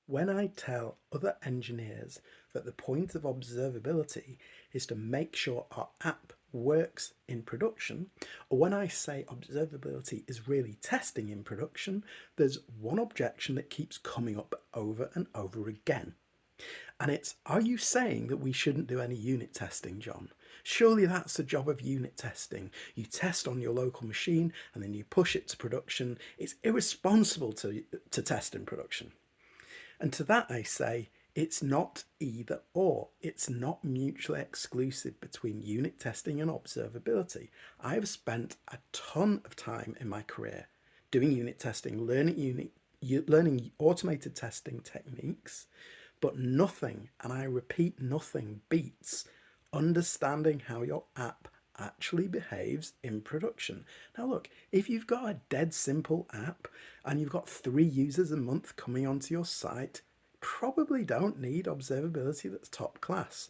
When I tell other engineers that the point of observability is to make sure our app works in production, or when I say observability is really testing in production, there's one objection that keeps coming up over and over again. And it's, are you saying that we shouldn't do any unit testing, John? Surely that's the job of unit testing. You test on your local machine and then you push it to production. It's irresponsible to test in production. And to that I say, it's not either or. It's not mutually exclusive between unit testing and observability. I have spent a ton of time in my career doing unit testing, learning automated testing techniques, but nothing, and I repeat, nothing beats understanding how your app actually behaves in production. Now look, if you've got a dead simple app and you've got 3 users a month coming onto your site, probably don't need observability that's top class.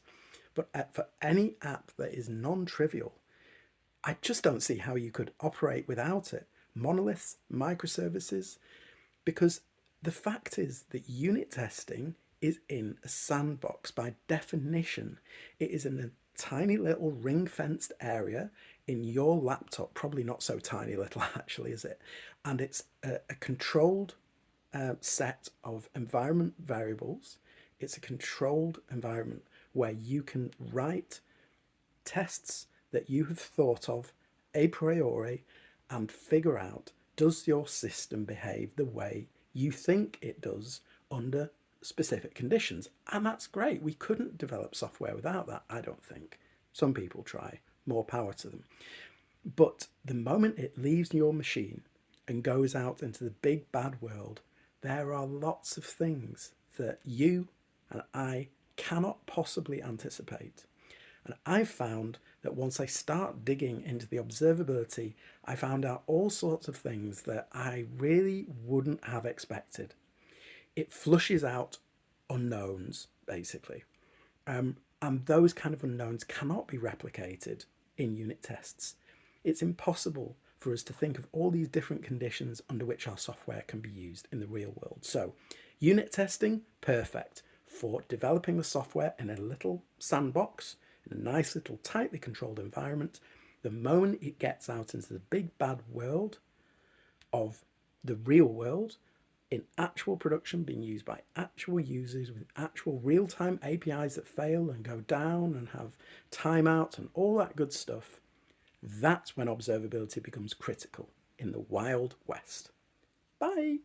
But for any app that is non-trivial, I just don't see how you could operate without it. Monoliths, microservices, because the fact is that unit testing is in a sandbox. By definition, it is in a tiny little ring-fenced area in your laptop, probably not so tiny little actually, is it? And it's a controlled set of environment variables. It's a controlled environment where you can write tests that you have thought of a priori and figure out, does your system behave the way you think it does under specific conditions? And that's great. We couldn't develop software without that, I don't think. Some people try, more power to them. But the moment it leaves your machine and goes out into the big bad world, there are lots of things that you and I cannot possibly anticipate. And I found that once I start digging into the observability, I found out all sorts of things that I really wouldn't have expected. It flushes out unknowns, basically. And those kind of unknowns cannot be replicated in unit tests. It's impossible for us to think of all these different conditions under which our software can be used in the real world. So unit testing, perfect for developing the software in a little sandbox, in a nice little tightly controlled environment. The moment it gets out into the big bad world of the real world, in actual production, being used by actual users with actual real-time APIs that fail and go down and have timeouts and all that good stuff, that's when observability becomes critical in the Wild West. Bye.